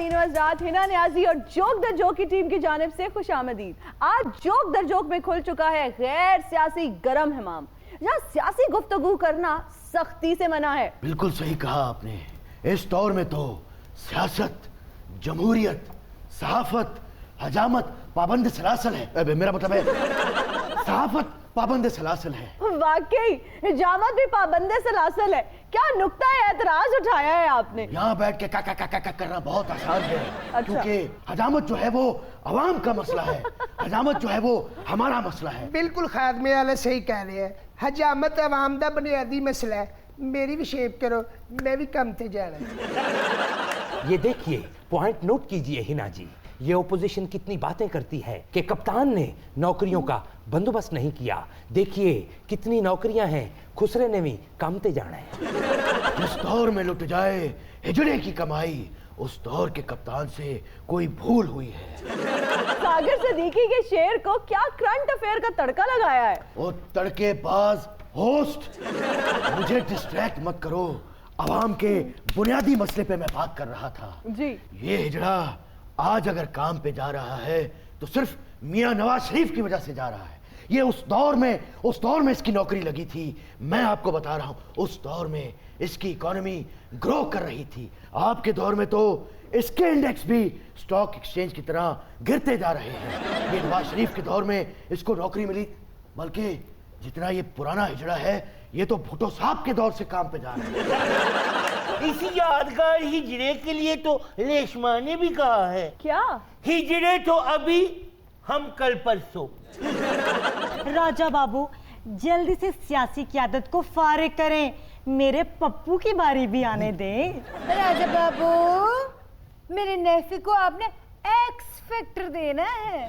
ख़वातीन व हज़रात, हिना नियाज़ी और जोक द जोक की टीम की जानिब से खुशामदीद। आज जोक द जोक में खुल चुका है गैर सियासी गरम हमाम, जहाँ सियासी गुफ्तगू करना सख्ती से मना है। बिल्कुल सही कहा आपने। इस दौर में तो सियासत, जमहूरियत, सहाफत, हजामत पाबंद सलासल है। मेरा मतलब है सहाफत पाबंद सलासल है। वाकई हिजामत भी पाबंद सलासल है। क्या नुक्ता एतराज उठाया है आपने? यहाँ बैठ के का करना बहुत आसान है। अच्छा। क्योंकि हजामत जो है वो अवाम का मसला है, हजामत जो है वो हमारा मसला है। बिल्कुल खादमे वाले सही कह रहे हैं, हजामत अवाम दा बुनियादी मसला है। मेरी भी शेप करो, मैं भी कम थे जाना। ये देखिए, पॉइंट नोट कीजिए हिना जी, ये ओपोजिशन कितनी बातें करती है कि कप्तान ने नौकरियों का बंदोबस्त नहीं किया। देखिए कितनी नौकरियां हैं, खुसरे ने भी कामते जाना है। जिस दौर में लुट जाए हिजड़े की कमाई, उस दौर के कप्तान से कोई भूल हुई है। सागर सदीकी के शेर को क्या करंट अफेयर का तड़का लगाया है। वो तड़केबाज होस्ट, मुझे डिस्ट्रैक्ट मत करो। अवाम के बुनियादी मसले पे मैं बात कर रहा था जी। ये हिजड़ा आज अगर काम पे जा रहा है तो सिर्फ मियां नवाज शरीफ की वजह से जा रहा है। ये उस दौर में इसकी नौकरी लगी थी। मैं आपको बता रहा हूं, उस दौर में इसकी इकोनॉमी ग्रो कर रही थी। आपके दौर में तो इसके इंडेक्स भी स्टॉक एक्सचेंज की तरह गिरते जा रहे हैं। ये नवाज शरीफ के दौर में इसको नौकरी मिली, बल्कि जितना ये पुराना हिजड़ा है ये तो भुट्टो साहब के दौर से काम पे जा रहा है। इसी यादगार हिजड़े के लिए तो रेशमा ने भी कहा है, क्या? हिजड़े तो अभी, हम कल परसों। राजा बाबू जल्दी से सियासी क़यादत को फारिग करें, मेरे पप्पू की बारी भी आने दें। राजा बाबू, मेरे नेफी को आपने एक्स फैक्टर देना है।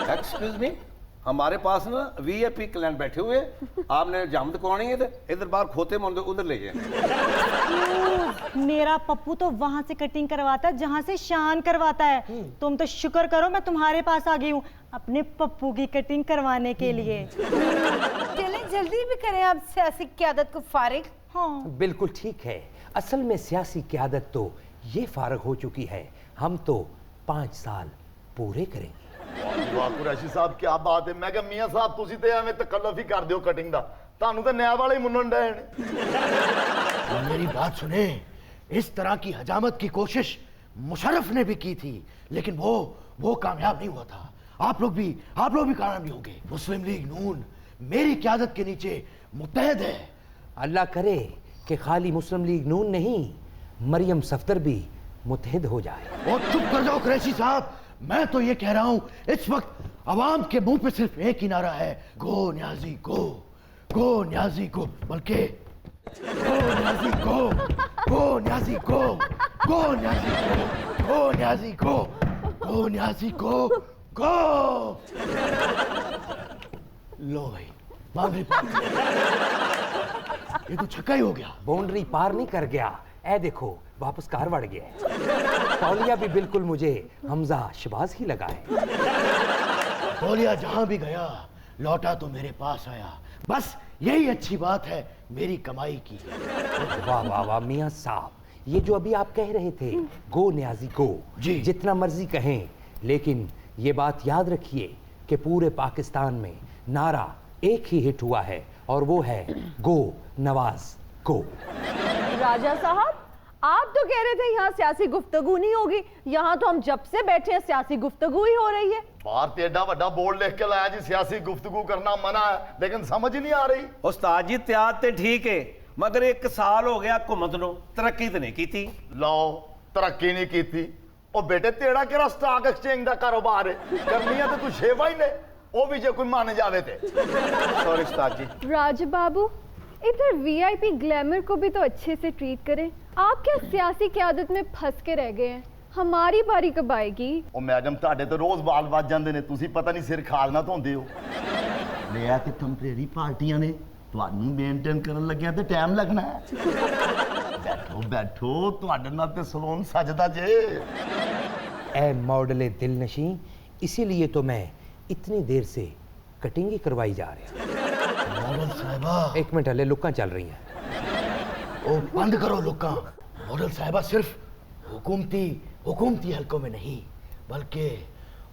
एक्सक्यूज मी, हमारे पास ना वीआईपी क्लाइंट बैठे हुए, आपने जामत करवानी है तो इधर बाहर खोते मंदे उधर ले जाए। मेरा पप्पू तो वहां से कटिंग करवाता है जहां से शान करवाता है। तुम तो शुक्र करो मैं तुम्हारे पास आ गई हूँ अपने पप्पू की कटिंग करवाने के लिए। चलें जल्दी भी करें आप सियासी क़यादत को फारिग। हाँ बिल्कुल ठीक है। असल में सियासी क़यादत तो ये फारग हो चुकी है, हम तो 5 साल पूरे करेंगे। वाह कुरैशी साहब, क्या बात है। मैं कहा मियां साहब तुसी ते एवें तकल्लुफ ही कर दियो कटिंग दा, तानू तो नया वाले ही मुन्नन डे ने। मेरी बात सुने, इस तरह की हजामत की कोशिश मुशर्रफ ने भी की थी, लेकिन वो कामयाब नहीं हुआ था। आप लोग भी कामयाब नहीं होंगे। मुस्लिम लीग नून मेरी क़यादत के नीचे मुत्तहद है। अल्लाह करे कि खाली मुस्लिम लीग नून नहीं, मरियम सफदर भी मुत्तहद हो जाए। और चुप कर जाओ कुरैशी साहब, मैं तो ये कह रहा हूं इस वक्त अवाम के मुंह पे सिर्फ एक ही नारा है, गो न्याजी गो, गो न्याजी गो, बल्कि गो न्याजी गो, गो न्याजी गो, गो न्याजी गो, गो न्याजी गो, गो न्याजी गो, गो। लो भाई, बाउंड्री पार। ये तो छक्का ही हो गया। बाउंड्री पार नहीं कर गया, ए देखो वापस कार बढ़ गया है। तौलिया भी बिल्कुल मुझे हमजा शबाज ही लगा है। तौलिया जहां भी गया लौटा तो मेरे पास आया, बस यही अच्छी बात है मेरी कमाई की। वाह वाह वाह मियां साहब, ये जो अभी आप कह रहे थे गो न्याजी गो, जी जितना मर्जी कहें, लेकिन ये बात याद रखिए कि पूरे पाकिस्तान में नारा एक ही हिट हुआ है और वो है गो नवाज गो। राजा साहब, आप तो कह रहे थे यहाँ सियासी गुफ्तगू नहीं होगी, यहाँ तो हम जब से बैठे हैं सियासी गुफ्तगू ही हो रही है। बाहर ते एडा वड्डा बोर्ड लिख के लाया जी सियासी गुफ्तगू करना मना है, लेकिन समझ ही नहीं आ रही। उस्ताद जी त्याग ते ठीक है, मगर 1 साल हो गया हुकूमत नो तरक्की तो नहीं की थी। लो तरक्की नहीं की थी, ओ बेटे तेरा केड़ा स्टॉक एक्सचेंज का कारोबार है, करनी है तो तू शेवा ही ने, वो भी जे कोई मान जावे थे। सॉरी उस्ताद जी। राज बाबू, इधर वीआईपी ग्लैमर को भी तो अच्छे से ट्रीट करें। आप क्या सियासी क़यादत में फंस के रह गए हैं? हमारी बारी कब आएगी? ओ मैडम ਤੁਹਾਡੇ तो रोज बाल बज जाते हैं, तुसी पता नहीं सिर खाल ना धोंदे हो। लिया ते टैंपरेरी पार्टियां ने, ਤੁਹਾਨੂੰ मेनटेन करन लग्या ते टाइम लगना है। बैठो बैठो, ਤੁਹਾਡੇ ਨਾਲ ते सलोन सजदा जे। ए मॉडल दिल नशी, इसीलिए तो मैं इतनी देर से कटिंग ही करवाई जा रही है। मॉडल साहिबा, 1 मिनट हले लुक्का चल रही हैं। ओ बंद करो लुक्का। मॉडल साहिबा सिर्फ हुकूमती हुकूमती हलकों में नहीं बल्कि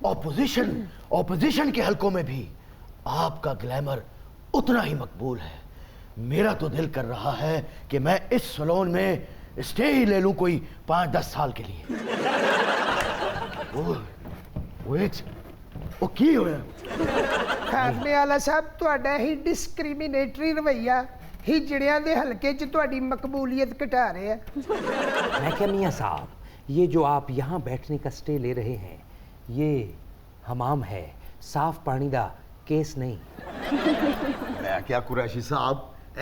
ऑपोजिशन के हलकों में भी आपका ग्लैमर उतना ही मकबूल है। मेरा तो दिल कर रहा है कि मैं इस सलोन में स्टे ही ले लूं कोई 5-10 साल के लिए। ਉਹ ਕੀ ਹੋਇਆ? ਖਾਦਮੇ ਵਾਲਾ ਸਾਹਿਬ ਤੁਹਾਡਾ ਹੀ ਡਿਸਕ੍ਰਿਮੀਨੇਟਰੀ ਰਵੱਈਆ ਹਿਜੜਿਆਂ ਦੇ ਹਲਕੇ 'ਚ ਤੁਹਾਡੀ ਮਕਬੂਲੀਅਤ ਘਟਾ ਰਿਹਾ। मैं क्या मियाँ साहब, ये जो आप यहाँ बैठने का स्टे ले रहे हैं ये हमाम है, साफ पानी का केस नहीं। मैं क्या कुरैशी साहब,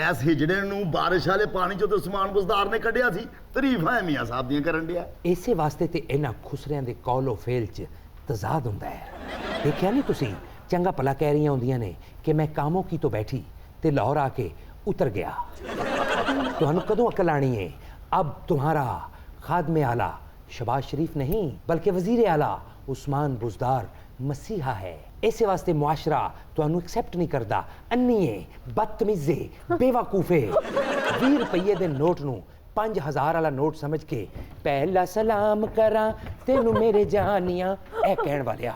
ਐਸ ਹਿਜੜੇ ਨੂੰ ਬਾਰਿਸ਼ ਵਾਲੇ ਪਾਣੀ ਚੋਂ ਤੇ ਉਸਮਾਨ ਬੁਜ਼ਦਾਰ ਨੇ ਕੱਢਿਆ ਸੀ। ਤਾਰੀਫਾਂ ਮੀਆਂ ਸਾਹਿਬ ਦੀਆਂ ਕਰਨ ਡਿਆ। ਇਸੇ ਵਾਸਤੇ ਤੇ ਇਹਨਾਂ ਖੁਸਰਿਆਂ ਦੇ ਕੌਲੋ ਫੇਲ 'ਚ ਤਜ਼ਾਦ ਹੁੰਦਾ ਹੈ। ਦੇਖਿਆ ਨਹੀਂ ਤੁਸੀਂ, ਚੰਗਾ ਭਲਾ ਕਹਿ ਰਹੀਆਂ ਹੁੰਦੀਆਂ ਨੇ ਕਿ ਮੈਂ ਕਾਮੋਂ ਕੀ ਤੋਂ ਬੈਠੀ ਤੇ ਲਾਹੌਰ ਆ ਕੇ ਉਤਰ ਗਿਆ। ਤੁਹਾਨੂੰ ਕਦੋਂ ਅਕਲ ਆਣੀ ਹੈ? अब तुम्हारा खादमे आला शबाज शरीफ नहीं बल्कि वजीर आला उस्मान बुजदार मसीहा है। इस वास्ते मुआशरा तुहानू एक्सेप्ट नहीं करता। अन्नीए, बदतमीजे, बेवकूफे 20 रुपये दे नोट नू 5000 वाला नोट समझ के पहला सलाम करा तेनू मेरे जानिया ए कहण वालिया।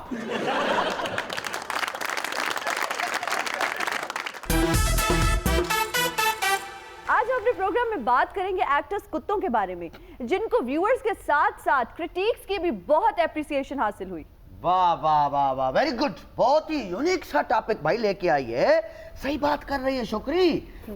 आज हम अपने प्रोग्राम में बात करेंगे एक्टर्स कुत्तों के बारे में, जिनको व्यूअर्स के साथ साथ क्रिटिक्स की भी बहुत एप्रिसिएशन हासिल हुई। वाह वाह वाह वाह, वेरी गुड। बहुत ही यूनिक सा टॉपिक भाई लेके आई है। सही बात कर रही है शुक्री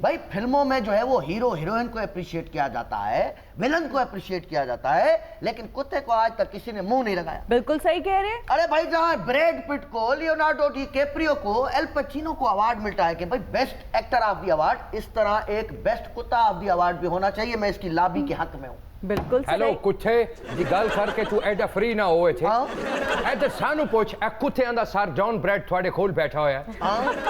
भाई। फिल्मों में जो है वो हीरो हीरोइन को अप्रिशिएट किया जाता है, विलन को अप्रिशिएट किया जाता है, लेकिन कुत्ते को आज तक किसी ने मुंह नहीं लगाया। बिल्कुल सही कह रहे हैं। अरे भाई, जहां ब्रैड पिट को, लियोनार्डो डिकैप्रियो को, एल पचिनो को अवार्ड मिलता है कि भाई best actor of the award, इस तरह एक बेस्ट कुत्ता ऑफ द अवार्ड भी होना चाहिए। मैं इसकी लॉबी के हक में हूं। बिल्कुल हेलो कुत्ते जी, गल करके तू एडा फ्री ना होए थे। इधर सानू पूछ, ए कुत्ते दा सर जॉन ब्रैड थोड़े कोल बैठा होया है।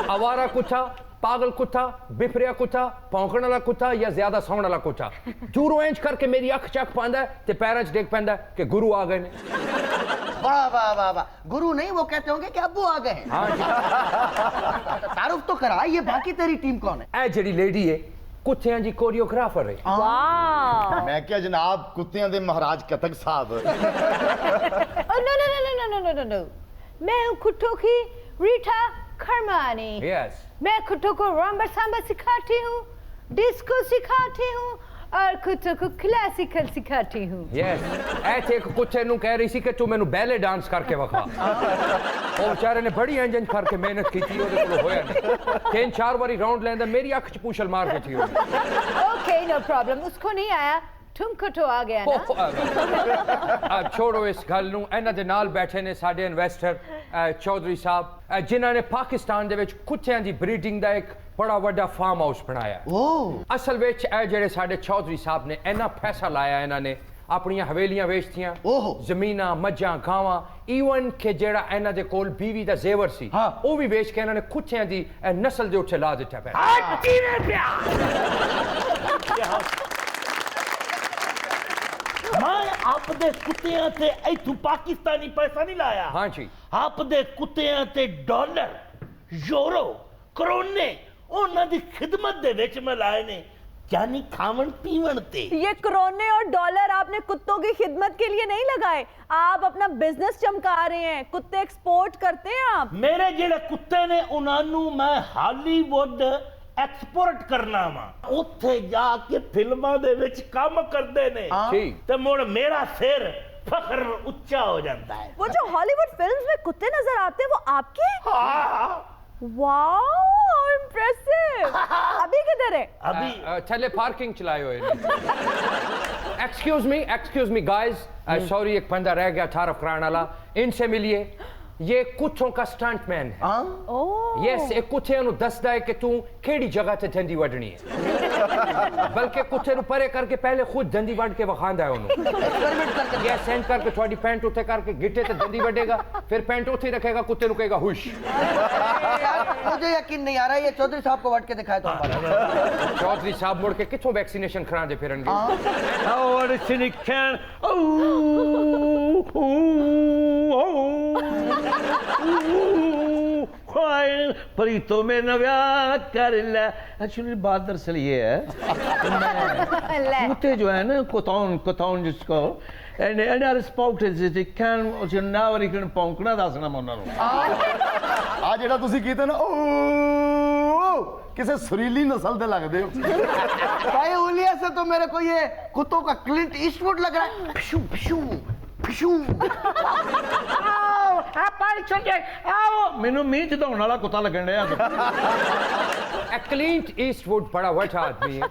आवारा कुत्ता, पागल कुत्ता, बिफरिया कुत्ता, भौंकण वाला कुत्ता या ज्यादा सौण वाला कुत्ता? दूरों इंच करके मेरी अख चक पांदा है ते पैरां च डिग पैंदा कि गुरु आ गए ने। वाह वाह वाह वाह, गुरु नहीं, वो कहते होंगे कि अब्बू आ गए हैं। तारुफ तो करा, ये बाकी तेरी टीम कौन है? ए जेड़ी लेडी है कुत्तियां जी कोरियोग्राफर है। वाह। मैं क्या जनाब, कुत्तियां दे महाराज कथक साहब। No no no no no no no no, मैं हूँ कुत्तों की रीटा खरमानी। यस, मैं कुत्तों को रंबा सांबा सिखाती हूँ, डिस्को सिखाती हूँ और कुत्तों को क्लासिकल सिखाती हूँ। यस, ऐसे एक कुत्ते नु कह रही सी कि तू मैनू बैले डांस करके वखा। ओ बेचारे ने बड़ी इंजन करके मेहनत की थी, ओदे कोल होया नहीं। 3-4 बारी राउंड लेंदा, मेरी अख च पूछल मार के थी। ओके नो प्रॉब्लम, उसको नहीं आया, तुमको तो आ गया ना। अब छोड़ो इस गल नू। इन्हां दे नाल बैठे ने साडे इन्वेस्टर चौधरी साहब, जिन्हां ने पाकिस्तान दे विच कुत्तियां दी ब्रीडिंग दा एक बड़ा वड्डा फार्म हाउस बनाया। असल विच ए जेड़े साडे चौधरी साहब ने इन्ना पैसा लाया, इन्हां ने अपनियां हवेलियां वेचतियां, जमीनां, मज्जां, गावां, ईवन के जेड़ा इन्हां दे कोल बीवी दा जेवर सी ओ भी वेच के इन्हां ने कुत्तियां दी नस्ल दे उत्ते ला दित्ता पे। मैं आपदे कुत्तियां ते इथों पाकिस्तानी पैसा नहीं लाया। हाँ जी, आपदे कुत्तियां ते डॉलर, यूरो, करोने उन्हां दी खिदमत दे विच मैं लाए ने, यानी खावन पीवन ते। ये करोने और डॉलर आपने कुत्तों की खिदमत के लिए नहीं लगाए, आप अपना बिजनेस चमका रहे हैं। कुत्ते एक्सपोर्ट करते हैं आप। मेरे जेड़े कुत्ते ने उन्हां मैं हॉलीवुड एक्सपोर्ट करना वा, उत्थे जाके फिल्मां दे विच काम करदे ने ते मुड़ मेरा सिर फखर उच्चा हो जाता है। वो जो हॉलीवुड फिल्म्स में कुत्ते नजर आते हैं वो आपके? Wow, impressive. अभी किधर है? अभी थले पार्किंग चलाए हुए। एक्सक्यूज मी गाइस, सॉरी एक बंदा रह गया तारफ कराने वाला, इनसे मिलिए। ये कुत्तों का स्टंटमैन है। यस, एक कुत्ते नु दसदा है कि तू केड़ी जगह ते दंदी वडनी है, बल्कि कुत्ते नु परे करके पहले खुद दंदी वड के वखांदा है ओनु। ये सेंड करके थोड़ी पैंट उठे करके गिट्टे ते दंदी वडेगा, फिर पैंट उठे रखेगा, कुत्ते नु कहेगा हुश। मुझे यकीन नहीं आ रहा है, ये चौधरी साहब को वट के दिखाए तो हमारा। चौधरी साहब मुड़ के किथों वैक्सीनेशन करांदे फिरनगे? और सिनिकन परी तो में नव्या कर ले। एक्चुअली बात दरअसल ये है, कुत्ते जो है ना, कुतौन जिसको, En daar is Paulus, dus ik kan als je nou weer kunnen paunkna dat is na ਉਹਨਾਂ ਨੂੰ ਆ ਜਿਹੜਾ ਤੁਸੀਂ ਕੀਤਾ ਨਾ ਓ ਕਿਸੇ ਸੁਰੀਲੀ ਨਸਲ ਦੇ ਲੱਗਦੇ ਹੋ भाई उलिया से तो मेरे को ये कुत्तों का क्लिंट ईस्टवुड लग रहा है फिशू फिशू फिशू ਆ ਪਾਣੀ ਛੱਡ ਆਓ ਮੈਨੂੰ ਮੀਂਹ ਚੜਾਉਣ ਵਾਲਾ ਕੁੱਤਾ ਲੱਗਣ ਡਿਆ ਕਲੀਂਟ ਈਸਟਵੁੱਡ ਬੜਾ ਵੱਡਾ ਆਦਮੀ ਹੈ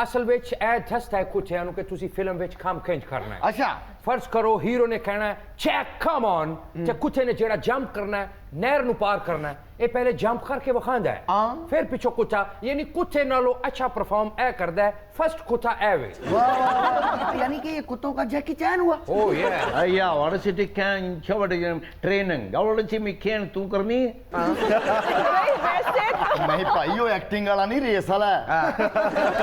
ਅਸਲ ਵਿੱਚ ਇਹ ਦੱਸਦਾ ਹੈ ਕੁੱਤਿਆਂ ਨੂੰ ਕਿ ਤੁਸੀਂ ਫਿਲਮ ਵਿੱਚ ਕੰਮ ਕਿੰਜ ਕਰਨਾ ਹੈ अच्छा ਫਰਜ਼ ਕਰੋ ਹੀਰੋ ਨੇ ਕਹਿਣਾ ਹੈ ਚੈੱਕ ਕਮ ਔਨ ਤੇ ਕੁੱਤੇ ਨੇ ਜਿਹੜਾ ਜੰਪ ਕਰਨਾ ਹੈ ਨਹਿਰ ਨੂੰ ਪਾਰ ਕਰਨਾ ਹੈ ਇਹ ਪਹਿਲੇ ਜੰਪ ਕਰਕੇ ਵਿਖਾਉਂਦਾ ਹੈ ਫਿਰ ਪਿੱਛੋਂ ਕੁੱਤਾ ਯਾਨੀ ਕੁੱਤੇ ਨਾਲੋਂ ਅੱਛਾ ਪਰਫਾਰਮ ਇਹ ਕਰਦਾ ਹੈ ਫਸਟ ਕੁੱਤਾ ਇਹ ਵੇ यानी कि ये कुत्तों का जैकी चैन हुआ ਓ ਯੇ ja waar is het ik kan chowde training gaude ਚ ਮੈਂ ਖੇਣ ਤੂੰ ਕਰਨੀ भाई वैसे तो ਨਹੀਂ ਭਾਈ ਉਹ ਐਕਟਿੰਗ ਵਾਲਾ ਨਹੀਂ ਰੇਸ ਵਾਲਾ ਹੈ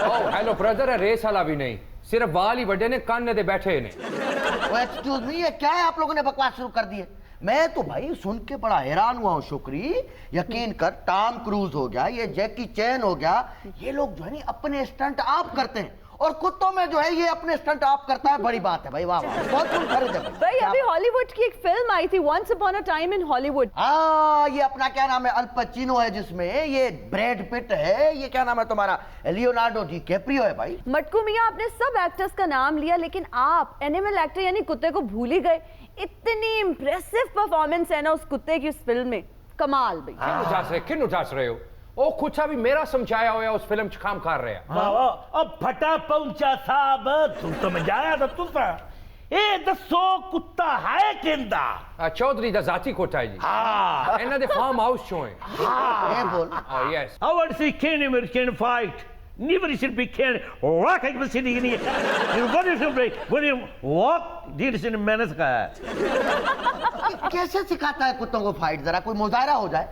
ਓ ਹੈਲੋ ਬ੍ਰਦਰ ਰੇਸ ਵਾਲਾ ਵੀ ਨਹੀਂ सिर्फ वाल ही बड़े ने कान दे बैठे ने एक्सक्यूज मी ये क्या है आप लोगों ने बकवास शुरू कर दी है मैं तो भाई सुन के बड़ा हैरान हुआ हूँ शुक्री यकीन कर टॉम क्रूज हो गया ये जैकी चैन हो गया ये लोग जो है नी अपने स्टंट आप करते हैं और कुत्तों में जो है ये अपने स्टंट आप करता है बड़ी बात है भाई वाह वाह बहुत कुछ खरीद है भाई अभी हॉलीवुड की एक फिल्म आई थी once upon a time in Hollywood हाँ ये अपना क्या नाम है अल पचिनो है जिसमें ये ब्रैड पिट है ये क्या नाम है तुम्हारा लियोनार्डो डी कैप्रियो है भाई मटकू मियाँ आपने सब एक्टर्स का नाम लिया लेकिन आप एनिमल एक्टर यानी कुत्ते को भूल ही गए इतनी इंप्रेसिव परफॉर्मेंस है ना उस कुत्ते की उस फिल्म में कमाल भाई किन उदास रहे हो ਉਹ ਕੁੱਤਾ ਵੀ ਮੇਰਾ ਸਮਝਾਇਆ ਹੋਇਆ ਉਸ ਫਿਲਮ 'ਚ ਕੰਮ ਕਰ ਰਿਹਾ ਵਾਹ ਉਹ ਫਟਾ ਪਹੁੰਚਾ ਸਾਹਿਬ ਤੂੰ ਸਮਝਾਇਆ ਤਾਂ ਤੁਸੀਂ ਇਹ ਦੱਸੋ ਕੁੱਤਾ ਹੈ ਕਿੰਦਾ ਚੌਧਰੀ ਦਾ ਜ਼ਾਤੀ ਕੁੱਤਾ ਹੈ ਜੀ ਹਾਂ ਇਹਨਾਂ ਦੇ ਫਾਰਮ ਹਾਊਸ 'ਚੋਂ ਹੈ ये बोल yes I want to see Kenny American fight. Never should be Kenny. Walk like the city. What is it? When you walk, this is menace का है. कैसे सिखाता है कुत्तों को फाइट जरा कोई मुजाहरा हो जाए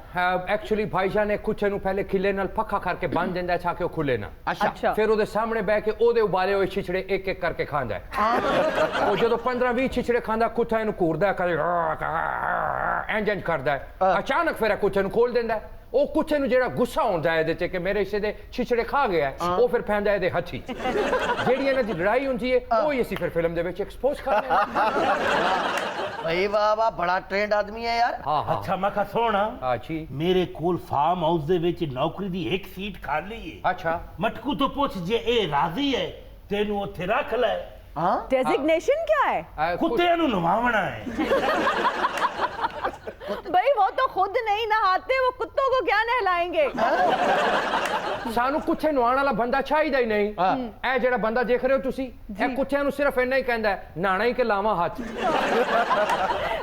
एक्चुअली भाईजान ने कुत्ते ਨੂੰ ਪਹਿਲੇ ਖਿੱਲੇ ਨਾਲ ਪੱਖਾ ਕਰਕੇ ਬੰਨ ਦਿੰਦਾ ਤਾਂ ਕਿ ਉਹ ਖੁੱਲੇ ਨਾ अच्छा ਫਿਰ ਉਹਦੇ ਸਾਹਮਣੇ ਬਹਿ ਕੇ ਉਹਦੇ ਉਬਾਲੇ ਹੋਏ ਛਿਛੜੇ ਇੱਕ ਇੱਕ ਕਰਕੇ ਖਾਂਦਾ ਹੈ ਉਹ ਜਦੋਂ 15-20 ਛਿਛੜੇ ਖਾਂਦਾ ਕੁੱਤਾ ਇਹਨੂੰ ਘੂਰਦਾ ਕਦੇ ਇੰਜ ਕਰਦਾ ਅਚਾਨਕ ਫਿਰ ਕੁੱਤੇ ਨੂੰ ਖੋਲ ਦਿੰਦਾ ਉਹ ਕੁੱਤੇ ਨੂੰ ਜਿਹੜਾ ਗੁੱਸਾ ਹੁੰਦਾ ਹੈ ਇਹਦੇ ਤੇ ਕਿ ਮੇਰੇ ਹਿੱਸੇ ਦੇ ਛਿਛੜੇ ਖਾ ਗਿਆ ਉਹ ਫਿਰ ਪੈਂਦਾ ਇਹਦੇ ਹੱਥੀ ਜਿਹੜੀ ਇਹਨਾਂ ਦੀ ਲੜਾਈ ਹੁੰਦੀ ਹੈ ਉਹ ਹੀ ਅਸੀਂ ਫਿਰ ਫਿਲਮ ਦੇ ਵਿੱਚ ਐਕਸਪੋਜ਼ ਕਰਦੇ ਹਾਂ भाई वाह वाह बड़ा ट्रेंड आदमी है यार ਹਾਂ ਹਾਂ ਅੱਛਾ ਮੈਂ ਕਹਾ ਸੋਣਾ ਹਾਂ ਜੀ ਮੇਰੇ ਕੋਲ ਫਾਰਮ ਹਾਊਸ ਦੇ ਵਿੱਚ ਨੌਕਰੀ ਦੀ ਇੱਕ ਸੀਟ ਖਾਲੀ ਹੈ ਅੱਛਾ ਮਟਕੂ ਤੋਂ ਪੁੱਛ ਜੇ ਇਹ ਰਾਜ਼ੀ ਹੈ ਤੈਨੂੰ ਉੱਥੇ ਰੱਖ ਲੈ हाँ डेजिग्नेशन क्या है ਕੁੱਤਿਆਂ ਨੂੰ ਨਵਾਉਣਾ ਹੈ भाई वो तो खुद नहीं नहाते वो कुत्तों को क्या नहलाएंगे ਸਾਨੂੰ ਕੁੱਤੇ ਨਵਾਉਣ ਵਾਲਾ ਬੰਦਾ ਚਾਹੀਦਾ ਹੀ ਨਹੀਂ ਇਹ ਜਿਹੜਾ ਬੰਦਾ ਦੇਖ ਰਹੇ ਹੋ ਤੁਸੀਂ ਇਹ ਕੁੱਤਿਆਂ ਨੂੰ ਸਿਰਫ ਇੰਨਾ ਹੀ ਕਹਿੰਦਾ ਹੈ ਨਹਾਣਾ ਹੀ ਕਿ ਲਾਵਾਂ ਹੱਥ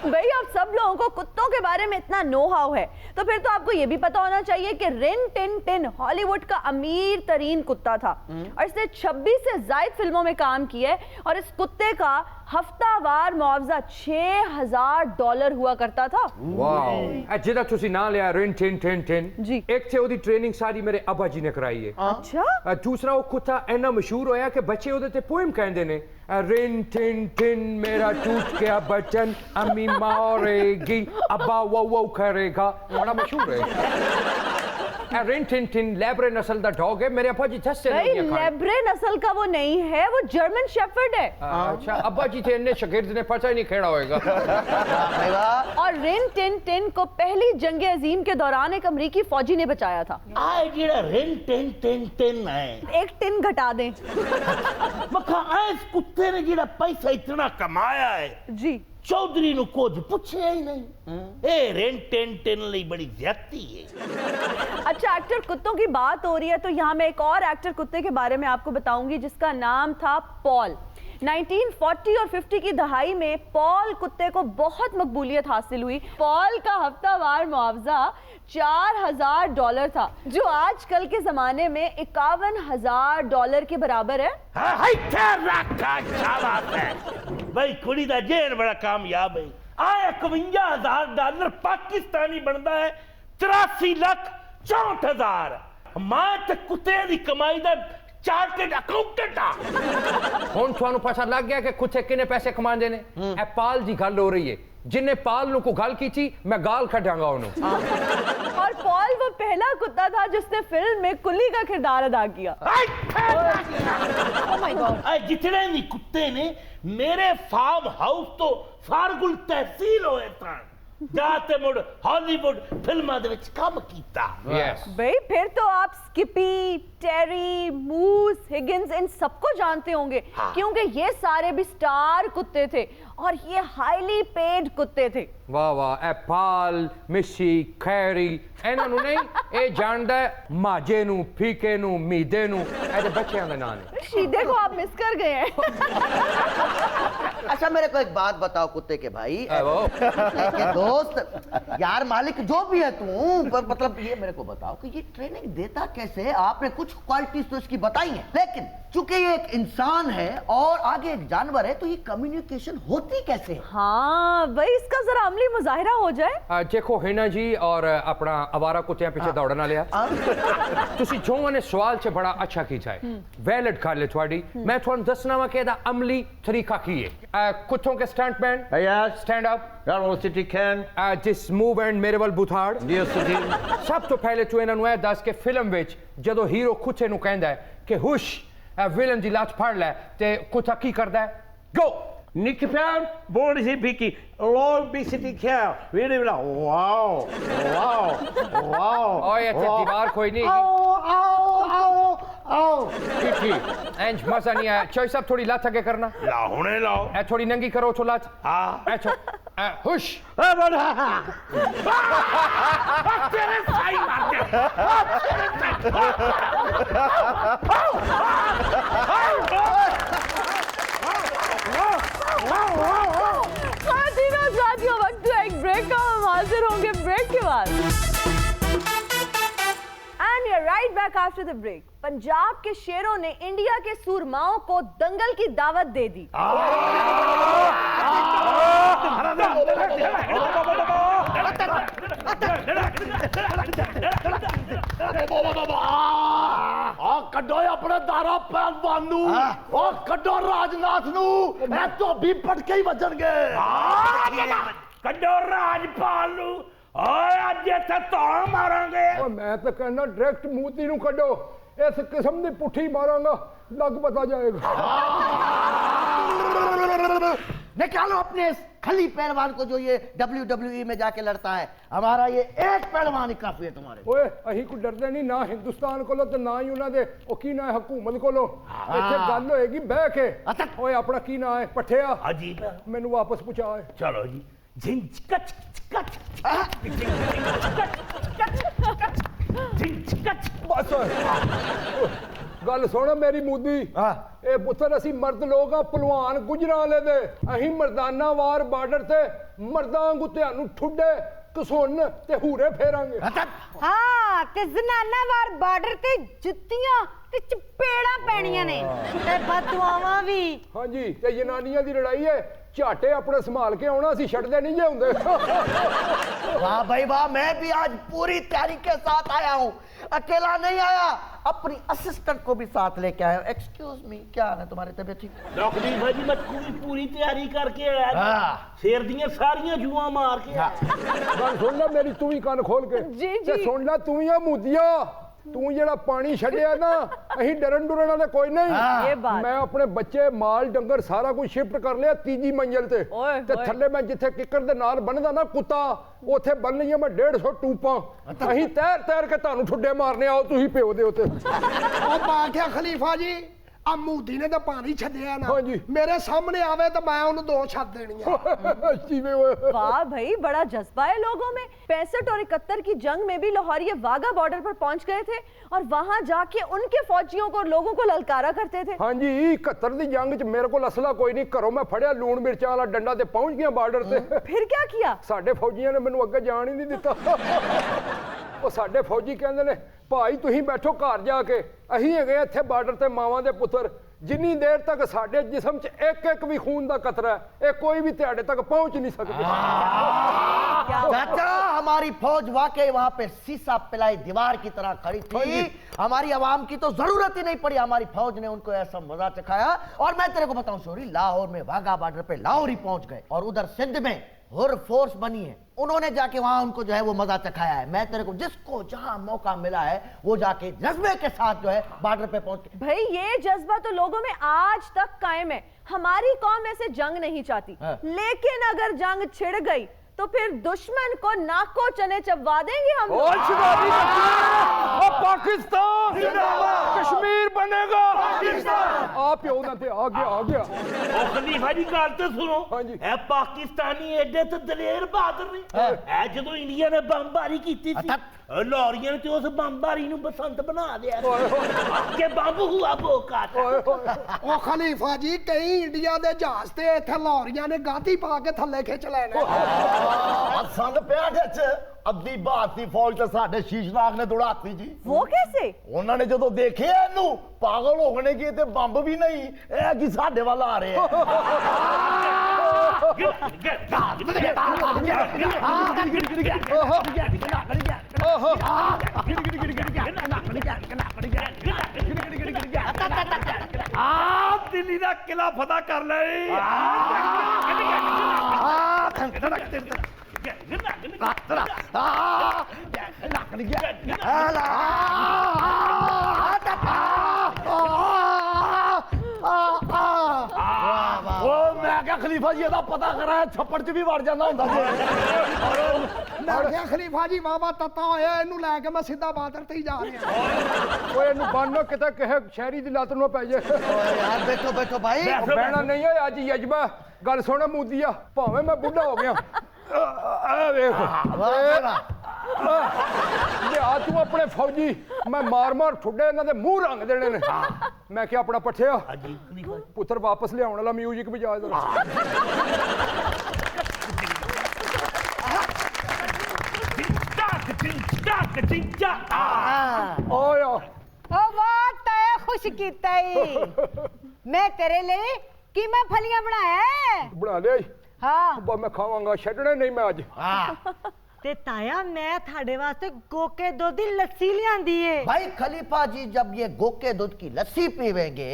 भाई आप सब लोगों को कुत्तों के बारे में इतना नो हाउ है तो फिर तो आपको ये भी पता होना चाहिए कि रिन टिन टिन हॉलीवुड का अमीर तरीन कुत्ता था और इसने 26 से ज्यादा फिल्मों में काम किया है और इस कुत्ते का हफ्तावार मुआवजा $6,000 हुआ करता था ਵਾਓ ਇਹ ਜਿਹੜਾ ਤੁਸੀਂ ਨਾਂ ਲਿਆ ਰਿਨ ਟਿਨ ਟਿਨ ਟਿਨ ਜੀ। ਇੱਕ ਤੇ ਉਹਦੀ ਟ੍ਰੇਨਿੰਗ ਸਾਰੀ ਮੇਰੇ ਅੱਬਾ ਜੀ ਨੇ ਕਰਾਈ ਹੈ अच्छा ਦੂਸਰਾ ਉਹ ਕੁੱਤਾ ਇੰਨਾ ਮਸ਼ਹੂਰ ਹੋਇਆ ਕਿ ਬੱਚੇ ਉਹਦੇ ਤੇ ਪੋਇਮ ਕਹਿੰਦੇ ਨੇ ਰਿਨ ਟਿਨ ਟਿਨ ਮੇਰਾ ਟੂਟ ਗਿਆ ਬਟਨ ਅਮੀ ਮਾਰੇਗੀ ਅੱਬਾ ਵਾਓ ਵਾਓ ਕਰੇਗਾ ਬੜਾ ਮਸ਼ਹੂਰ ਹੈ रिन टिन टिन लैब्रे नस्ल का डॉग है मेरे अब्बा जी दस से भाई लेब्रे नस्ल का वो नहीं है वो जर्मन शेफर्ड है अच्छा अब्बा जी थे इन्ने शागिर्द ने पता ही नहीं खेड़ा होएगा और रिन टिन टिन को पहली जंग अजीम के दौरान एक अमरीकी फौजी ने बचाया था ਆ ਜਿਹੜਾ ਰਿਨ ਟਿਨ ਟਿਨ ਟਿਨ ਹੈ एक टिन घटा दें ਮੱਖਾ ਇਸ ਕੁੱਤੇ ਨੇ ਜਿਹੜਾ ਪੈਸਾ ਇਤਨਾ ਕਮਾਇਆ ਹੈ जी ਚੌਧਰੀ ਨੂੰ ਕੁਝ ਪੁੱਛਿਆ ਹੀ ਨਹੀਂ ਇਹ ਰਿਨ ਟਿਨ ਟਿਨ ਲਈ ਬੜੀ ਜ਼ਿਆਦਤੀ ਹੈ अच्छा एक्टर कुत्तों की बात हो रही है तो यहाँ मैं एक और एक्टर कुत्ते के बारे में आपको बताऊंगी जिसका नाम था पॉल 1940 और 50 की दहाई में पॉल कुत्ते को बहुत मकबूलियत हासिल हुई पॉल का हफ्तावार मुआवजा $4,000 था जो आजकल के जमाने में $51,000 के बराबर है भाई कुड़ी दा जेन बड़ा कामयाब है आया $51,000 पाकिस्तानी बनता है 83,64,000 मां ते कुत्ते दी कमाई दा चार्टर्ड अकाउंटेंट ਹੁਣ ਤੁਹਾਨੂੰ ਪਤਾ ਲੱਗ ਗਿਆ ਕਿ ਕੁੱਤੇ ਕਿੰਨੇ ਪੈਸੇ ਕਮਾਉਂਦੇ ਨੇ ਇਹ ਪਾਲ ਦੀ ਗੱਲ ਹੋ ਰਹੀ ਹੈ जिन्हें पाल ਨੂੰ को ਗੱਲ ਕੀਤੀ मैं गाल ਕੱਢਾਂਗਾ ਉਹਨੂੰ और पॉल वो पहला कुत्ता था जिसने फिल्म में कुली का किरदार अदा किया जितने भी कुत्ते ने मेरे फार्म हाउस तो फारगुल तहसील होए सन जाते मुड़ हॉलीवुड फिल्मां दे विच काम कीता। यस भाई फिर तो आप स्किपी, टेरी, मूस, हिगिंस इन सबको जानते होंगे क्योंकि ये सारे भी स्टार कुत्ते थे और ये हाईली पेड कुत्ते थे। वाह वाह ए पाल मिशी खैरी ਇਹਨਾਂ ਨੂੰ ਨਹੀਂ ਇਹ ਜਾਣਦਾ ਮਾਜੇ ਨੂੰ ਫੀਕੇ ਨੂੰ ਮੀਦੇ ਨੂੰ ਇਹਦੇ ਬੱਚਿਆਂ ਦਾ ਨਾਂ ਨੇ। शीदे को आप मिस कर गए हैं। अच्छा मेरे को एक बात बताओ कुत्ते के भाई के दोस्त यार मालिक जो भी है तू मतलब ये मेरे को बताओ कि ये ट्रेनिंग देता कैसे है? आपने कुछ क्वालिटीज तो इसकी बताई है लेकिन चूंकि ये एक इंसान है और आगे एक जानवर है तो ये कम्युनिकेशन होती कैसे है? हाँ भाई इसका जरा अमली मुजाहिरा हो जाए। देखो हिना जी और अपना आवारा कुत्तियां पीछे दौड़ना लिया ਤੁਸੀਂ ਜੋਵਾਂ ਨੇ ਸਵਾਲ 'ਚ ਬੜਾ ਅੱਛਾ ਕੀਤਾ ਹੈ ਵੈਲਿਡ ਕਰ ਲੈ ਤੁਹਾਡੀ ਮੈਂ ਤੁਹਾਨੂੰ ਦੱਸਣਾ ਵਾ ਕਿ ਇਹਦਾ ਅਮਲੀ ਤਰੀਕਾ ਕੀ ਹੈ। ਕੁੱਤੋਂ ਕੇ stuntman stand up Hello, City Can. ਜਿਸ ਮੂਵ ਐਂਡ ਮੇਰੇ ਵੱਲ ਬੁਥਾੜ ਸਭ ਤੋਂ ਪਹਿਲੇ ਤੂੰ ਇਹਨਾਂ ਨੂੰ ਇਹ ਦੱਸ ਕਿ ਫਿਲਮ ਵਿੱਚ ਜਦੋਂ ਹੀਰੋ ਕੁੱਤੇ ਨੂੰ ਕਹਿੰਦਾ ਹੈ ਕਿ ਹੁਸ਼ ਵਿਲਨ ਦੀ ਲੱਤ ਫੜ ਲੈ ਤੇ ਕੁੱਤਾ ਕੀ ਕਰਦਾ ਹੈ? ਗੋ Nicky Pound, born is in Vicky, long big city cow. Really, wow, wow, wow. ਓਏ ਇੱਥੇ ਦੀਵਾਰ ਕੋਈ ਨਹੀਂ ਠੀਕ ਇੰਜ ਮਜ਼ਾ ਨਹੀਂ ਆਇਆ। ਚੋਈ ਸਾਹਿਬ ਥੋੜੀ ਲੱਤ ਅੱਗੇ ਕਰਨਾ ਲਾ ਹੁਣੇ ਲਾਓ ਇਹ ਥੋੜੀ ਨੰਗੀ ਕਰੋ ਥੋ ਲੱਤ ਹਾਂ ਐਚੋ ਹੁਸ਼ ਤੇਰੇ ਸਾਈ ਮਾਰਦੇ साथियों वक्त है एक ब्रेक का। हम हाजिर होंगे ब्रेक के बाद। And we are right back after the break. Punjab के शेरों ने इंडिया के सूरमाओं को दंगल की दावत दे दी। ਕੱਢੋ ਆਪਣੇ ਦਾਰਾ ਪਹਿਲਵਾਨ ਨੂੰ ਉਹ ਕੱਢੋ ਰਾਜਨਾਥ ਨੂੰ ਇਹ ਧੋਬੀ ਪਟਕੇ ਹੀ ਵੱਜਣਗੇ। ਕੱਢੋ ਰਾਜਪਾਲ ਨੂੰ ਓਏ ਅੱਜ ਇੱਥੇ ਧੌਣ ਮਾਰਾਂਗੇ। ਓ ਮੈਂ ਤਾਂ ਕਹਿੰਦਾ ਡਾਇਰੈਕਟ ਮੂਤੀ ਨੂੰ ਕੱਢੋ ਇਸ ਕਿਸਮ ਦੀ ਪੁੱਠੀ ਮਾਰਾਂਗਾ ਲੱਗ ਪਤਾ ਜਾਏਗਾ। निकालो अपने इस खली पहलवान को जो ये WWE में जाके लड़ता है। हमारा ये एक पहलवान ही काफी है तुम्हारे। ਓਏ ਅਸੀਂ ਕੋਈ ਡਰਦੇ ਨਹੀਂ ਨਾ ਹਿੰਦੁਸਤਾਨ ਕੋਲੋਂ ਤੇ ਨਾ ਹੀ ਉਹਨਾਂ ਦੇ ਉਹ ਕੀ ਨਾ ਹੈ ਹਕੂਮਤ ਕੋਲੋਂ। ਇੱਥੇ ਗੱਲ ਹੋਏਗੀ ਬਹਿ ਕੇ। ਓਏ ਆਪਣਾ ਕੀ ਨਾਂ ਹੈ ਪੱਠਿਆ ਅਜੀਬ ਮੈਨੂੰ ਵਾਪਸ ਪਹੁੰਚਾ। ਚਲੋ ਜੀ ਜਿੰਚ ਕੱਚ ਕੱਚ ਜਿੰਚ ਕੱਚ ਬਸ ਗੱਲ ਸੁਣ ਮੇਰੀ ਮੂਦੀ ਇਹ ਪੁੱਤਰ ਅਸੀਂ ਮਰਦ ਲੋਕ ਆ ਪਹਿਲਵਾਨ ਗੁਜਰਾਂ ਵਾਲੇ ਦੇ ਅਸੀਂ ਮਰਦਾਨਾ ਵਾਰ ਬਾਰਡਰ ਤੇ ਮਰਦਾਂ ਵਾਂਗੂ ਤੁਹਾਨੂੰ ਠੁੱਡੇ ਘਸੁੰਨ ਤੇ ਹੂਰੇ ਫੇਰਾਂਗੇ। ਹਾਂ ਤੇ ਜ਼ਨਾਨਾ ਵਾਰ ਬਾਰਡਰ ਤੇ ਜੁੱਤੀਆਂ ਤੇ ਚਪੇੜਾਂ ਪੈਣੀਆਂ ਨੇ ਤੇ ਬਦਦੁਆਵਾਂ ਵੀ। ਹਾਂਜੀ ਤੇ ਜਨਾਨੀਆਂ ਦੀ ਲੜਾਈ ਹੈ ਝਾਟੇ ਆਪਣੇ संभाल के आना ਅਸੀਂ ਛੱਡਦੇ नहीं जे ਹੁੰਦੇ। वाह भाई वाह मैं भी आज पूरी तैयारी के साथ आया हूँ अकेला नहीं आया अपनी असिस्टेंट को भी साथ लेके आया। एक्सक्यूज मी क्या हाल है तुम्हारी तबीयत ठीक? डॉक्टर भाजी मैं पूरी तैयारी करके आया शेर दियां सारियां जुआं मार के। ਗੱਲ ਸੁਣ ਲੈ ਮੇਰੀ ਤੂੰ ਵੀ ਕੰਨ ਖੋਲ ਕੇ ਤੇ ਸੁਣ ਲੈ ਤੂੰ ਹੀ ਆ ਮੂਦੀਆ ਤੂੰ ਜਿਹੜਾ ਪਾਣੀ ਛੱਡਿਆ ਨਾ ਅਸੀਂ ਡਰਨ ਡੁਰਨ ਵਾਲੇ ਕੋਈ ਨਹੀਂ। ਮੈਂ ਆਪਣੇ ਬੱਚੇ ਮਾਲ ਡੰਗਰ ਸਾਰਾ ਕੁਝ ਸ਼ਿਫਟ ਕਰ ਲਿਆ ਤੀਜੀ ਮੰਜ਼ਿਲ ਤੇ ਤੇ ਥੱਲੇ ਮੈਂ ਜਿੱਥੇ ਕਿੱਕਰ ਦੇ ਨਾਲ ਬੰਨਦਾ ਨਾ ਕੁੱਤਾ ਉੱਥੇ ਬੰਨ ਲਈਆਂ ਮੈਂ 150 ਟੂਪਾਂ। ਅਸੀਂ ਤੈਰ ਤੈਰ ਕੇ ਤੁਹਾਨੂੰ ਠੁੱਡੇ ਮਾਰਨੇ ਆਓ ਤੁਸੀਂ ਪਿਓ ਦੇ ਉੱਤੇ। ਉਹ ਬਾਖਿਆ ਖਲੀਫਾ ਜੀ ਆ ਮੂਦੀ ਨੇ ਤਾਂ ਪਾਣੀ ਛੱਡਿਆ ਨਾ ਹਾਂਜੀ। ਮੇਰੇ ਸਾਹਮਣੇ ਆਵੇ ਤਾਂ ਮੈਂ ਉਹਨੂੰ ਦੋ ਛੱਡ ਦੇਣੀਆਂ। वाह भाई बड़ा जज्बा है लोगों में। 65 और 71 की जंग में भी लाहौरिये वाघा बॉर्डर पर पहुंच गए थे और वहां जाके उनके फौजियों को लोगों को ललकारा करते थे। हाँ जी 71 ਦੀ ਜੰਗ 'ਚ ਮੇਰੇ ਕੋਲ ਅਸਲਾ ਕੋਈ ਨਹੀਂ ਘਰੋਂ ਮੈਂ ਫੜਿਆ ਲੂਣ ਮਿਰਚਾਂ ਵਾਲਾ ਡੰਡਾ ਤੇ ਪਹੁੰਚ ਗਿਆ ਬਾਰਡਰ ਤੇ। फिर क्या किया? ਸਾਡੇ ਫੌਜੀਆਂ ਨੇ ਮੈਨੂੰ ਅੱਗੇ ਜਾਣ ਹੀ ਨਹੀਂ ਦਿੱਤਾ। ਉਹ ਸਾਡੇ ਫੌਜੀ ਕਹਿੰਦੇ ਨੇ ਭਾਈ ਤੁਸੀਂ ਬੈਠੋ ਘਰ ਜਾ ਕੇ ਅਸੀਂ ਹੈਗੇ ਇੱਥੇ ਬਾਰਡਰ ਤੇ ਮਾਵਾਂ ਦੇ ਪੁੱਤਰ ਜਿੰਨੀ ਦੇਰ ਤੱਕ ਸਾਡੇ ਜਿਸਮ 'ਚ ਇੱਕ ਇੱਕ ਵੀ ਖੂਨ ਦਾ ਕਤਰਾ ਹੈ ਇਹ ਕੋਈ ਵੀ ਤੁਹਾਡੇ ਤੱਕ ਪਹੁੰਚ ਨਹੀਂ ਸਕਦੇ। चाचा हमारी फौज वाकई वहां पे शीशा पिलाई दीवार की तरह खड़ी थी। हमारी आवाम की तो जरूरत ही नहीं पड़ी हमारी फौज ने उनको ऐसा मजा चखाया। और मैं तेरे को बताऊं शोरी लाहौर में वाघा बॉर्डर पे लाहौर ही पहुंच गए और उधर सिंध में हुर फोर्स बनी है, उन्होंने जाके वहां उनको जो है वो मजा चखाया है। मैं तेरे को जिसको जहां मौका मिला है वो जाके जज्बे के साथ जो है बॉर्डर पे पहुंच के। भाई ये जज्बा तो लोगों में आज तक कायम है। हमारी कौम ऐसे जंग नहीं चाहती, लेकिन अगर जंग छिड़ गई तो फिर दुश्मन को नाको चने चबवा देंगे हम लोग। पाकिस्तान कश्मीर बनेगा आप आ गया खलीफा जी गल तो सुनो, ए पाकिस्तानी एडे तो दलेर बहादुर ने, ए जदों इंडिया ने बमबारी की थी लाहौरियां ने उस बमबारी नु बसंत बना दिया के बम हुआ बोका। ओ खलीफा जी कई इंडिया दे जहाज ते इथे लाहौरियां ने गाती पा के थल्ले खिंच लेने। संग पिया जिच अद्धी भारतीय फौज ते साडे शीशनाग ने दौड़ाती जी। वो कैसे? उन्होंने जो देखे इनू पागल हो गए कि ते बंब भी नहीं, ए कि साडे वाल आ रहे दिल्ली का किला फतह कर ले। मैं क्या खलीफा जी पता करा छप्पड़ च भी वड़ जाना होंदा मैं खलीफा जी वाह तत्ता होया इनू लैके मैं सीधा बादर ते ही जा रहा। ओए इनू बन्नो किते कहे शहरी दी लत नु पै जाए। यार बैठो बैठो भाई, बहना नहीं है अज यजमा गल सुन मुदिया भावें मैं बुढ़ा हो गया देख आ तू अपने फौजी मैं मार मार ठुड्डे इन्हां दे मुंह रंग देने ने। मैं क्या अपना पठिया पुत्र वापस लियाउण वाला म्यूजिक बजा दे। ओ वाह तय खुश कीता मैं तेरे लिए कीमा फलियां बनाया है। बना लिया हाँ मैं खावांगा छड्डने नहीं मैं अज। ते ताया मैं थाड़े वास्ते गोके दूध दी लस्सी लियांदी है। भाई खलीफा जी जब ये गोके दूध की लस्सी पीवेंगे,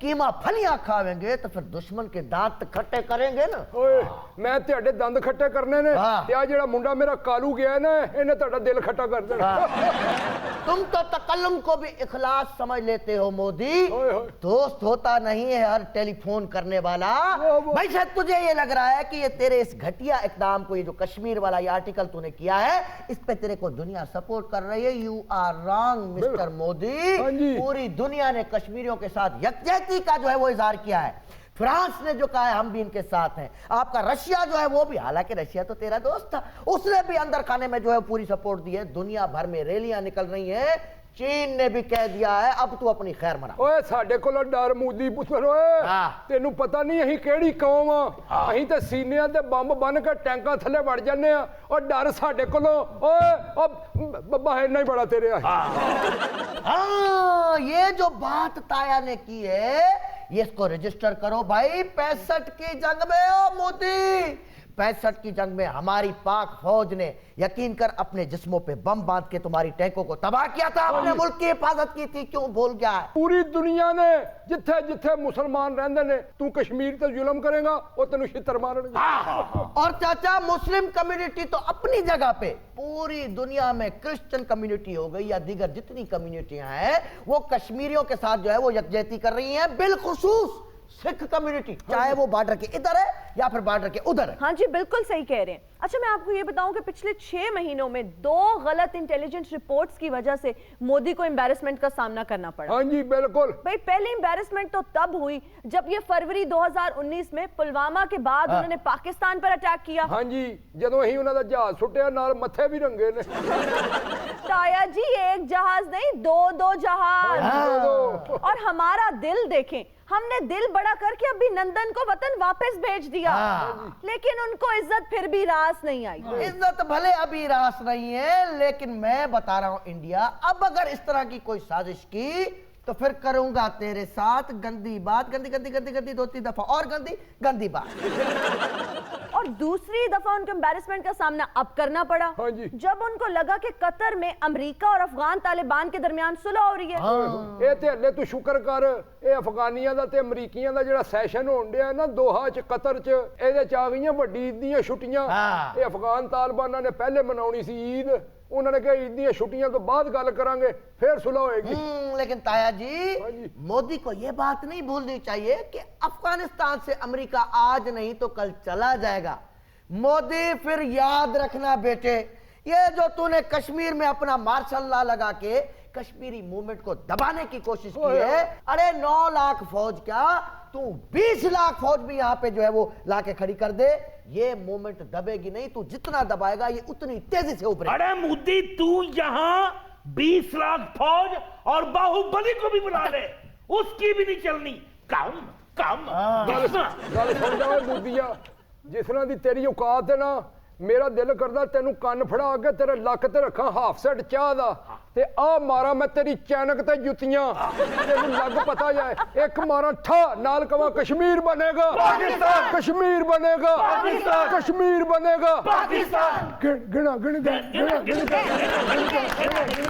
कीमा फलियां खावेंगे तो फिर दुश्मन के दांत खट्टे करेंगे ना। ओए मैं तेरे दंद खट्टे करने ने ते आ जेड़ा मुंडा मेरा कालू गया ना इन्हें तेरा दिल खट्टा कर देना। तुम तो तकल्लुम को भी इखलास समझ लेते हो मोदी। दोस्त होता नहीं है हर टेलीफोन करने वाला। भाई शायद तुझे ये लग रहा है कि ये तेरे इस घटिया इकदाम को, ये जो कश्मीर वाला ये आर्टिकल तूने किया है, इस पे तेरे को दुनिया सपोर्ट कर रही है। You are wrong mister Modi. पूरी दुनिया ने कश्मीरियों के साथ यकजहती का जो है वो इजहार किया है। फ्रांस ने जो कहा है हम भी इनके साथ हैं। आपका रशिया जो है वो भी, हालांकि रशिया तो तेरा दोस्त था, उसने भी अंदर खाने में जो है पूरी सपोर्ट दी है। दुनिया भर में रैलियां निकल रही हैं। चीन ने भी कह दिया है अब तू अपनी खैर मना। ओए साडे कोल डर मोदी पुत्र ओए तेनू पता नहीं अहीं केड़ी कौम आ। अहीं ते सीनियां ते बंब बन के टैंकां थल्ले वड़ जन्ने आ और डर साडे कोलों ओए अब बाहर नहीं बड़ा तेरे आ। हाँ ये जो बात ताया ने की है ये इसको रजिस्टर करो भाई। 65 की जंग में ओ मोदी, 65 की जंग में हमारी पाक फौज ने यकीन कर अपने जिस्मों पे बम बांध के तुम्हारी टैंकों को तबाह किया था, अपने मुल्क की हिफाजत की थी। क्यों भूल गया है? पूरी दुनिया ने जिथे जिथे मुसलमान रहंदे ने तू कश्मीर ते जुल्म करेगा और तेनू छितर मारनगे। और चाचा मुस्लिम कम्युनिटी तो अपनी जगह पे, पूरी दुनिया में क्रिश्चियन कम्युनिटी हो गई या दीगर जितनी कम्युनिटियां हैं वो कश्मीरियों के साथ जो है वो यकजहती कर रही हैं। बिलखुसूस सिख कम्युनिटी, चाहे वो बॉर्डर के इधर है या फिर बॉर्डर के उधर है। हाँ जी बिल्कुल सही कह रहे हैं। अच्छा मैं आपको ये बताऊं कि पिछले 6 महीनों में 2 गलत इंटेलिजेंस रिपोर्ट्स की वजह से मोदी को एम्बैरेसमेंट का सामना करना पड़ा। हाँ जी बिल्कुल। भाई पहली एम्बैरेसमेंट तो तब हुई जब ये फरवरी 2019 में पुलवामा के बाद उन्होंने पाकिस्तान पर अटैक किया। हाँ जी जदों ही उन्होंने जहाज सुटिया नाल मथे भी रंगे ने। ताया जी एक जहाज नहीं 2 जहाज। और हमारा दिल देखें, हमने दिल बड़ा करके अभिनंदन को वतन वापस भेज दिया। लेकिन उनको इज्जत फिर भी रास नहीं आई। इज्जत भले अभी रास नहीं है, लेकिन मैं बता रहा हूं इंडिया अब अगर इस तरह की कोई साजिश की तो फिर करूंगा तेरे साथ गंदी बात। गंदी गंदी गंदी गंदी 2-3 दफा और गंदी गंदी बात। और दूसरी दफा उनको एम्बैरेसमेंट का सामना अब करना पड़ा हाँ जी। जब उनको लगा कि कतर में अमेरिका और अफगान तालिबान के दरमियान सुलह हो रही है। ਇਹ ਤੇ ਹਲੇ ਤੂੰ ਸ਼ੁਕਰ ਕਰ ਇਹ ਅਫਗਾਨੀਆਂ ਦਾ ਤੇ ਅਮਰੀਕੀਆਂ ਦਾ ਜਿਹੜਾ ਸੈਸ਼ਨ ਹੋਣ ਡਿਆ ਨਾ ਦੋਹਾ ਚ ਕਤਰ ਚ ਇਹਦੇ ਚ ਆ ਗਈਆਂ ਵੱਡੀ ਈਦ ਦੀਆਂ ਛੁੱਟੀਆਂ ਇਹ ਅਫਗਾਨ ਤਾਲਿਬਾਨਾਂ ਨੇ ਪਹਿਲੇ ਮਨਾਉਣੀ ਸੀ ਈਦ उन्होंने कहा ईद दी छुट्टियां तो बाद गल करांगे फिर सुलह होएगी। लेकिन ताया जी हाँ जी। मोदी को ये बात नहीं भूलनी चाहिए कि अफगानिस्तान से अमेरिका आज नहीं तो कल चला जाएगा। मोदी फिर याद रखना बेटे, ये जो तूने कश्मीर में अपना मार्शल लॉ लगा के कश्मीरी मूवमेंट को दबाने की कोशिश की है, अरे 9 लाख फौज क्या तू 20 लाख फौज भी यहाँ पे जो है वो लाके खड़ी कर दे, ये मूवमेंट दबेगी नहीं। तू जितना दबाएगा ये उतनी तेजी से उभरेगी। अरे मोदी तू यहाँ 20 लाख फौज और बाहुबली को भी बुला ले, उसकी भी नहीं चलनी। कम कम गल सुन जा मोदीया, जिस तरह दी तेरी औकात है ना, मेरा दिल करदा तेनू कान फड़ा के तेरे लक ते रखा हाफ सेट चाह दा ते आ मारा मैं तेरी चैनक ते जुतियां तेनू लग पता जाए। एक मारा ठा नाल कवा कश्मीर बनेगा पाकिस्तान, कश्मीर बनेगा पाकिस्तान, कश्मीर बनेगा पाकिस्तान। गिना गिना गिना गिना गिना